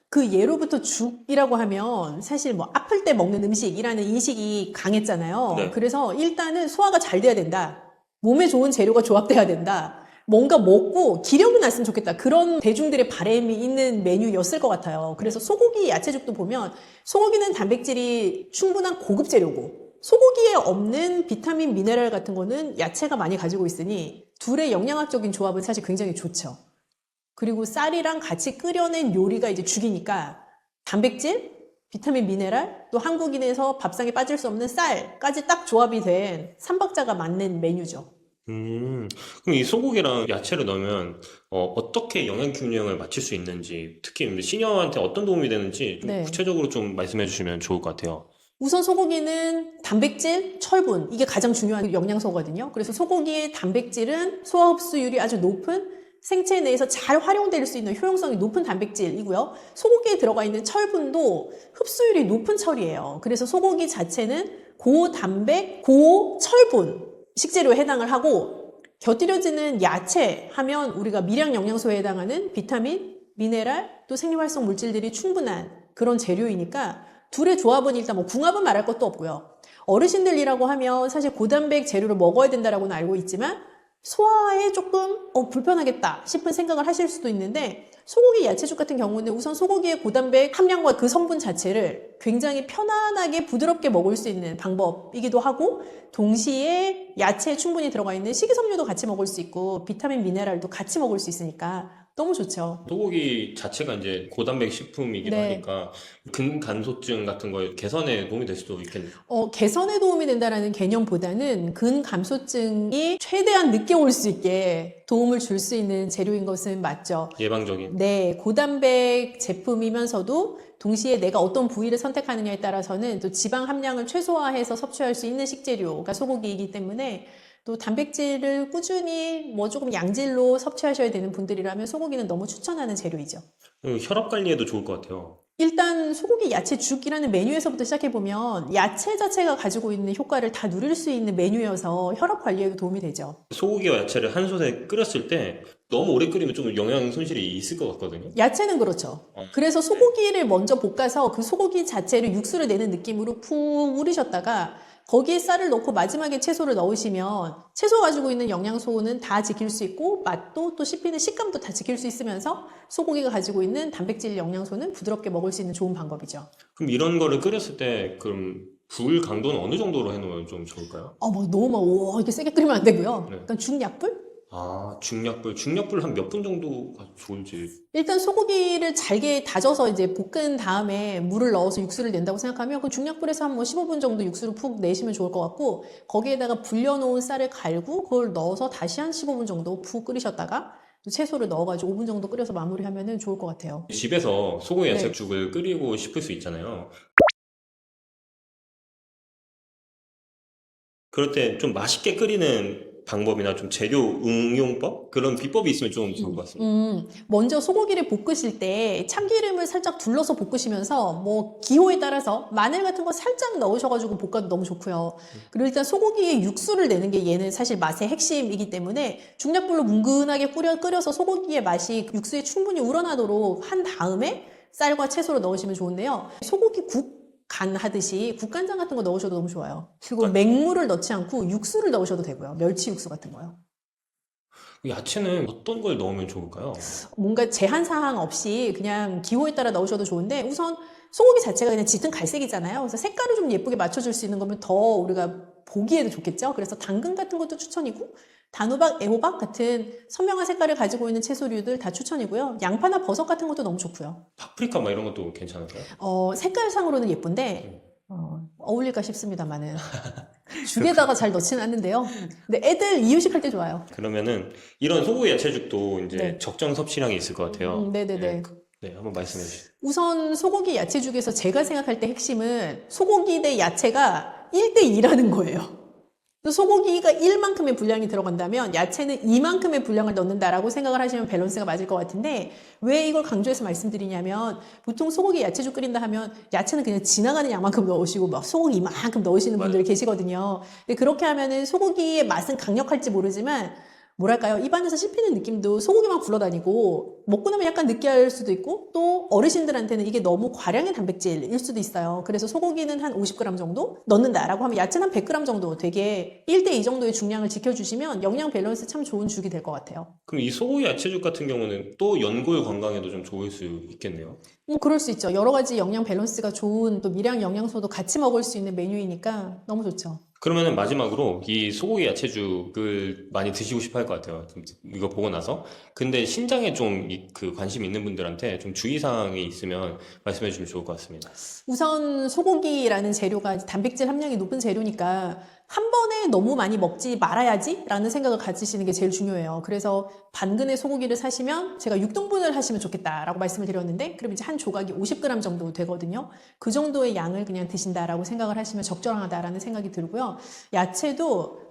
그 예로부터 죽이라고 하면 사실 뭐 아플 때 먹는 음식이라는 인식이 강했잖아요. 네. 그래서 일단은 소화가 잘 돼야 된다. 몸에 좋은 재료가 조합돼야 된다. 뭔가 먹고 기력이 났으면 좋겠다. 그런 대중들의 바람이 있는 메뉴였을 것 같아요. 그래서 소고기 야채죽도 보면 소고기는 단백질이 충분한 고급 재료고 소고기에 없는 비타민, 미네랄 같은 거는 야채가 많이 가지고 있으니 둘의 영양학적인 조합은 사실 굉장히 좋죠. 그리고 쌀이랑 같이 끓여낸 요리가 이제 죽이니까 단백질, 비타민, 미네랄, 또 한국인에서 밥상에 빠질 수 없는 쌀까지 딱 조합이 된 삼박자가 맞는 메뉴죠. 그럼 이 소고기랑 야채를 넣으면 어떻게 영양 균형을 맞출 수 있는지, 특히 시니어한테 어떤 도움이 되는지 좀 네. 구체적으로 좀 말씀해 주시면 좋을 것 같아요. 우선 소고기는 단백질, 철분 이게 가장 중요한 영양소거든요. 그래서 소고기의 단백질은 소화 흡수율이 아주 높은 생체 내에서 잘 활용될 수 있는 효용성이 높은 단백질이고요. 소고기에 들어가 있는 철분도 흡수율이 높은 철이에요. 그래서 소고기 자체는 고단백, 고철분 식재료에 해당을 하고 곁들여지는 야채 하면 우리가 미량 영양소에 해당하는 비타민, 미네랄, 또 생리활성 물질들이 충분한 그런 재료이니까 둘의 조합은 일단 뭐 궁합은 말할 것도 없고요. 어르신들이라고 하면 사실 고단백 재료를 먹어야 된다라고는 알고 있지만 소화에 조금 불편하겠다 싶은 생각을 하실 수도 있는데 소고기 야채죽 같은 경우는 우선 소고기의 고단백 함량과 그 성분 자체를 굉장히 편안하게 부드럽게 먹을 수 있는 방법이기도 하고 동시에 야채에 충분히 들어가 있는 식이섬유도 같이 먹을 수 있고 비타민, 미네랄도 같이 먹을 수 있으니까 너무 좋죠. 소고기 자체가 이제 고단백 식품이기도 네. 하니까 근간소증 같은 거 개선에 도움이 될 수도 있겠네요. 개선에 도움이 된다라는 개념보다는 근감소증이 최대한 늦게 올 수 있게 도움을 줄 수 있는 재료인 것은 맞죠. 예방적인. 네, 고단백 제품이면서도 동시에 내가 어떤 부위를 선택하느냐에 따라서는 또 지방 함량을 최소화해서 섭취할 수 있는 식재료가 소고기이기 때문에 또 단백질을 꾸준히 뭐 조금 양질로 섭취하셔야 되는 분들이라면 소고기는 너무 추천하는 재료이죠. 혈압 관리에도 좋을 것 같아요. 일단 소고기 야채죽이라는 메뉴에서부터 시작해보면 야채 자체가 가지고 있는 효과를 다 누릴 수 있는 메뉴여서 혈압 관리에도 도움이 되죠. 소고기와 야채를 한 솥에 끓였을 때 너무 오래 끓이면 좀 영양 손실이 있을 것 같거든요. 야채는 그렇죠. 그래서 소고기를 먼저 볶아서 그 소고기 자체를 육수를 내는 느낌으로 푹 우리셨다가 거기에 쌀을 넣고 마지막에 채소를 넣으시면 채소 가지고 있는 영양소는 다 지킬 수 있고 맛도 또 씹히는 식감도 다 지킬 수 있으면서 소고기가 가지고 있는 단백질 영양소는 부드럽게 먹을 수 있는 좋은 방법이죠. 그럼 이런 거를 끓였을 때 그럼 불 강도는 어느 정도로 해놓으면 좀 좋을까요? 너무 이렇게 세게 끓이면 안 되고요. 네. 그러니까 중약불? 중약불 한 몇 분 정도가 좋을지. 일단 소고기를 잘게 다져서 이제 볶은 다음에 물을 넣어서 육수를 낸다고 생각하면 그 중약불에서 한 뭐 15분 정도 육수를 푹 내시면 좋을 것 같고, 거기에다가 불려놓은 쌀을 갈고 그걸 넣어서 다시 한 15분 정도 푹 끓이셨다가 또 채소를 넣어가지고 5분 정도 끓여서 마무리하면 좋을 것 같아요. 집에서 소고기 네. 야채죽을 끓이고 싶을 수 있잖아요. 그럴 때 좀 맛있게 끓이는 방법이나 좀 재료 응용법? 그런 비법이 있으면 좀 좋을 것 같습니다. 먼저 소고기를 볶으실 때 참기름을 살짝 둘러서 볶으시면서 뭐 기호에 따라서 마늘 같은 거 살짝 넣으셔가지고 볶아도 너무 좋고요. 그리고 일단 소고기의 육수를 내는 게 얘는 사실 맛의 핵심이기 때문에 중약불로 뭉근하게 끓여서 소고기의 맛이 육수에 충분히 우러나도록 한 다음에 쌀과 채소를 넣으시면 좋은데요. 소고기 간 하듯이 국간장 같은 거 넣으셔도 너무 좋아요. 그리고 맹물을 넣지 않고 육수를 넣으셔도 되고요. 멸치 육수 같은 거요. 야채는 어떤 걸 넣으면 좋을까요? 뭔가 제한 사항 없이 그냥 기호에 따라 넣으셔도 좋은데, 우선 소고기 자체가 그냥 짙은 갈색이잖아요. 그래서 색깔을 좀 예쁘게 맞춰줄 수 있는 거면 더 우리가 보기에도 좋겠죠. 그래서 당근 같은 것도 추천이고, 단호박, 애호박 같은 선명한 색깔을 가지고 있는 채소류들 다 추천이고요. 양파나 버섯 같은 것도 너무 좋고요. 파프리카 막 이런 것도 괜찮을까요? 색깔상으로는 예쁜데 어울릴까 싶습니다만은 죽에다가 잘 넣지는 않는데요. 근데 애들 이유식 할 때 좋아요. 그러면은 이런 소고기 야채죽도 이제 네. 적정 섭취량이 있을 것 같아요. 네네네. 네, 한번 말씀해 주시죠. 우선 소고기 야채죽에서 제가 생각할 때 핵심은 소고기 대 야채가 1대2라는 거예요. 소고기가 1만큼의 분량이 들어간다면 야채는 2만큼의 분량을 넣는다라고 생각을 하시면 밸런스가 맞을 것 같은데, 왜 이걸 강조해서 말씀드리냐면, 보통 소고기 야채죽 끓인다 하면 야채는 그냥 지나가는 양만큼 넣으시고 막 소고기 이만큼 넣으시는 분들 계시거든요. 근데 그렇게 하면은 소고기의 맛은 강력할지 모르지만 뭐랄까요, 입안에서 씹히는 느낌도 소고기만 굴러다니고 먹고 나면 약간 느끼할 수도 있고, 또 어르신들한테는 이게 너무 과량의 단백질일 수도 있어요. 그래서 소고기는 한 50g 정도 넣는다라고 하면 야채는 한 100g 정도 되게 1대2 정도의 중량을 지켜주시면 영양 밸런스 참 좋은 죽이 될 것 같아요. 그럼 이 소고기 야채죽 같은 경우는 또 연골 건강에도 좀 좋을 수 있겠네요. 뭐 그럴 수 있죠. 여러 가지 영양 밸런스가 좋은, 또 미량 영양소도 같이 먹을 수 있는 메뉴이니까 너무 좋죠. 그러면은 마지막으로 이 소고기 야채죽을 많이 드시고 싶어 할 것 같아요. 좀 이거 보고 나서. 근데 신장에 좀 그 관심 있는 분들한테 좀 주의사항이 있으면 말씀해 주시면 좋을 것 같습니다. 우선 소고기라는 재료가 단백질 함량이 높은 재료니까 한 번에 너무 많이 먹지 말아야지 라는 생각을 가지시는 게 제일 중요해요. 그래서 반근의 소고기를 사시면 제가 6등분을 하시면 좋겠다라고 말씀을 드렸는데, 그럼 이제 한 조각이 50g 정도 되거든요. 그 정도의 양을 그냥 드신다라고 생각을 하시면 적절하다라는 생각이 들고요. 야채도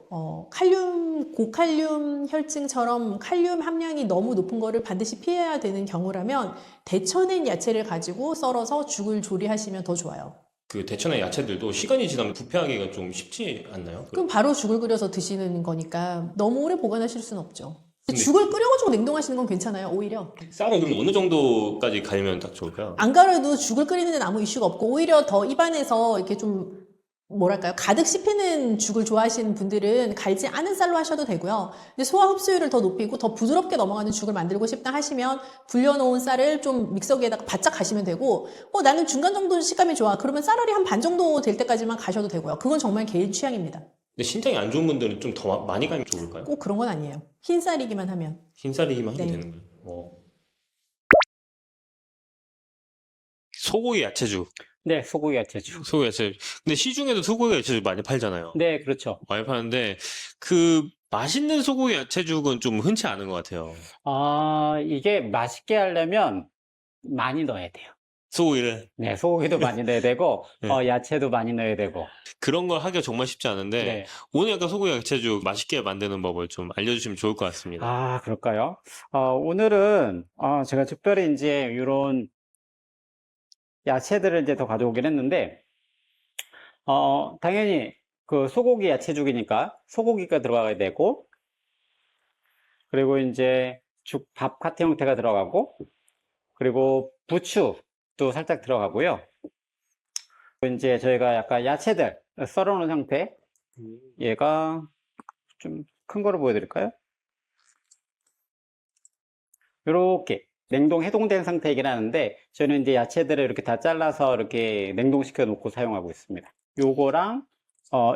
칼륨, 고칼륨 혈증처럼 칼륨 함량이 너무 높은 거를 반드시 피해야 되는 경우라면 데쳐낸 야채를 가지고 썰어서 죽을 조리하시면 더 좋아요. 그 데쳐낸 야채들도 시간이 지나면 부패하기가 좀 쉽지 않나요? 그럼 바로 죽을 끓여서 드시는 거니까 너무 오래 보관하실 수는 없죠. 죽을 끓여가지고 냉동하시는 건 괜찮아요, 오히려. 쌀은 그럼 어느 정도까지 갈면 딱 좋을까요? 안 갈아도 죽을 끓이는 데는 아무 이슈가 없고, 오히려 더 입안에서 이렇게 좀 뭐랄까요, 가득 씹히는 죽을 좋아하시는 분들은 갈지 않은 쌀로 하셔도 되고요. 근데 소화 흡수율을 더 높이고 더 부드럽게 넘어가는 죽을 만들고 싶다 하시면 불려놓은 쌀을 좀 믹서기에다가 바짝 가시면 되고, 나는 중간 정도 식감이 좋아, 그러면 쌀알이 한 반 정도 될 때까지만 가셔도 되고요. 그건 정말 개인 취향입니다. 근데 신장이 안 좋은 분들은 좀 더 많이 가면 좋을까요? 꼭 그런 건 아니에요. 흰 쌀이기만 하면. 흰쌀이기만 하면 네. 되는 거예요. 소고기 야채죽. 네, 소고기 야채죽. 소고기 야채. 근데 시중에도 소고기 야채죽 많이 팔잖아요. 네, 그렇죠. 많이 파는데 그 맛있는 소고기 야채죽은 좀 흔치 않은 것 같아요. 이게 맛있게 하려면 많이 넣어야 돼요. 소고기를 네, 소고기도 많이 넣어야 되고, 네. 야채도 많이 넣어야 되고. 그런 걸 하기가 정말 쉽지 않은데 네. 오늘 약간 소고기 야채죽 맛있게 만드는 법을 좀 알려주시면 좋을 것 같습니다. 그럴까요? 오늘은, 제가 특별히 이제 이런 야채들을 이제 더 가져오긴 했는데, 당연히 그 소고기 야채죽이니까 소고기가 들어가야 되고, 그리고 이제 밥 같은 형태가 들어가고, 그리고 부추도 살짝 들어가고요. 이제 저희가 약간 야채들 썰어놓은 상태, 얘가 좀 큰 거를 보여드릴까요? 이렇게 냉동 해동된 상태이긴 하는데, 저는 이제 야채들을 이렇게 다 잘라서 이렇게 냉동시켜 놓고 사용하고 있습니다. 요거랑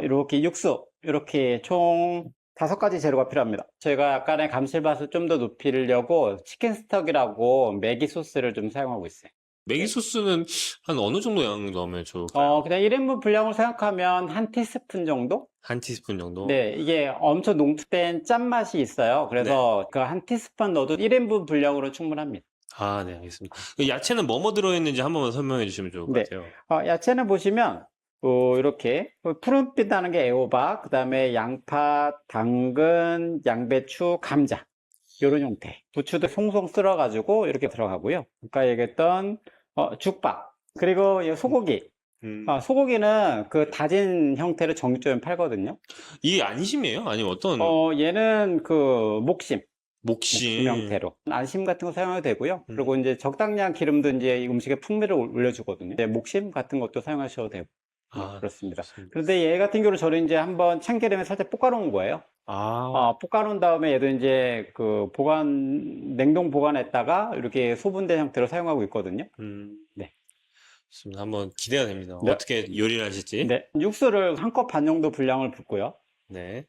이렇게 육수, 이렇게 총 5가지 재료가 필요합니다. 저희가 약간의 감칠맛을 좀 더 높이려고 치킨 스톡이라고 매기 소스를 좀 사용하고 있어요. 매기 소스는 한 어느 정도 양 넣으면 좋을까요? 그냥 1인분 분량으로 생각하면 한 티스푼 정도? 한 티스푼 정도? 네, 이게 엄청 농축된 짠맛이 있어요. 그래서 그 한 티스푼 넣어도 1인분 분량으로 충분합니다. 아, 네, 알겠습니다. 그 야채는 뭐뭐 들어있는지 한 번만 설명해 주시면 좋을 것 네. 같아요. 야채는 보시면 이렇게 푸른빛 나는 게 애호박, 그 다음에 양파, 당근, 양배추, 감자 이런 형태. 부추도 송송 썰어가지고 이렇게 들어가고요. 아까 얘기했던 죽밥, 그리고 이 소고기. 소고기는 그 다진 형태로 정육점에 팔거든요. 이게 안심이에요? 아니면 어떤 얘는 그 목심 목심? 형태로 안심 같은 거 사용해도 되고요. 그리고 이제 적당량 기름도 이제 이 음식에 풍미를 올려주거든요. 이제 목심 같은 것도 사용하셔도 되고. 아, 그렇습니다. 좋습니다. 그런데 얘 같은 경우는 저는 이제 한번 참기름에 살짝 볶아놓은 거예요. 볶아놓은 다음에 얘도 이제 그 냉동 보관했다가 이렇게 소분된 형태로 사용하고 있거든요. 네. 좋습니다. 한번 기대가 됩니다. 네. 어떻게 요리를 하실지. 네. 육수를 한 컵 반 정도 분량을 붓고요. 네.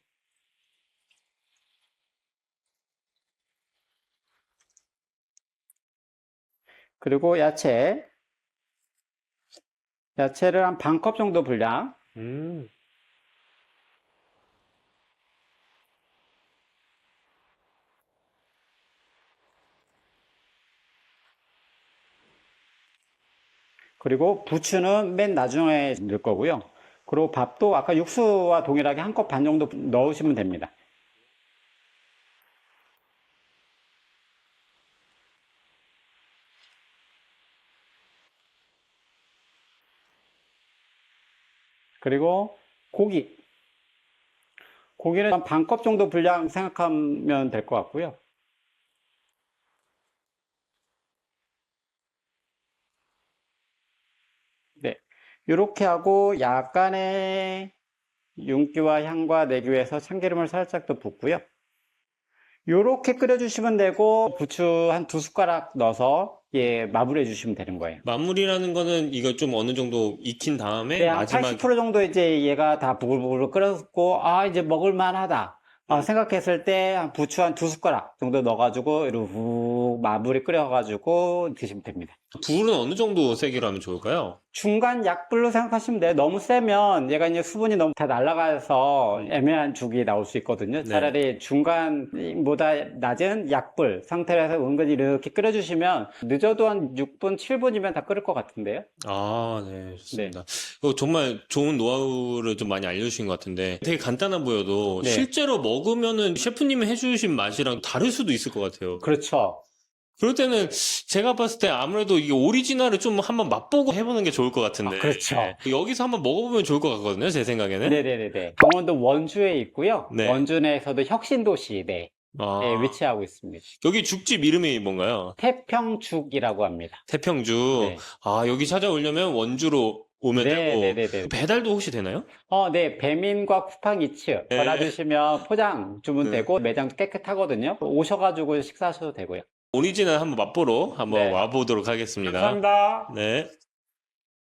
그리고 야채를 한 반 컵 정도 분량. 그리고 부추는 맨 나중에 넣을 거고요. 그리고 밥도 아까 육수와 동일하게 한 컵 반 정도 넣으시면 됩니다. 그리고 고기는 한 반 컵 정도 분량 생각하면 될 것 같고요. 네, 이렇게 하고 약간의 윤기와 향과 내기 위해서 참기름을 살짝 더 붓고요. 이렇게 끓여주시면 되고 부추 한 2숟가락 넣어서 마무리해 주시면 되는 거예요. 마무리라는 거는 이거 좀 어느 정도 익힌 다음에 네, 한 마지막 80% 정도 이제 얘가 다 부글부글 끓였고, 이제 먹을만 하다. 생각했을 때 한 부추 한 2숟가락 정도 넣어가지고, 이렇게 후 마무리 끓여가지고 드시면 됩니다. 불은 어느 정도 세기로 하면 좋을까요? 중간 약불로 생각하시면 돼요. 너무 세면 얘가 이제 수분이 너무 다 날아가서 애매한 죽이 나올 수 있거든요. 네. 차라리 중간보다 낮은 약불 상태로 해서 은근히 이렇게 끓여주시면 늦어도 한 6분, 7분이면 다 끓을 것 같은데요. 아, 네, 좋습니다. 이거 정말 좋은 노하우를 좀 많이 알려주신 것 같은데 되게 간단한 보여도 네. 실제로 먹으면은 셰프님이 해주신 맛이랑 다를 수도 있을 것 같아요. 그렇죠. 그럴 때는 제가 봤을 때 아무래도 이게 오리지널을 좀 한번 맛보고 해보는 게 좋을 것 같은데. 그렇죠. 네. 여기서 한번 먹어보면 좋을 것 같거든요, 제 생각에는. 네네네. 강원도 원주에 있고요. 네. 원주 내에서도 혁신도시 아, 위치하고 있습니다. 여기 죽집 이름이 뭔가요? 태평죽이라고 합니다. 태평주. 네. 아, 여기 찾아오려면 원주로 오면 되고. 네네네. 배달도 혹시 되나요? 네. 배민과 쿠팡 이츠 네. 전화주시면 포장 주문되고 네. 매장도 깨끗하거든요. 오셔가지고 식사하셔도 되고요. 오리지널 한번 맛보러 한번 네. 와보도록 하겠습니다. 감사합니다. 네.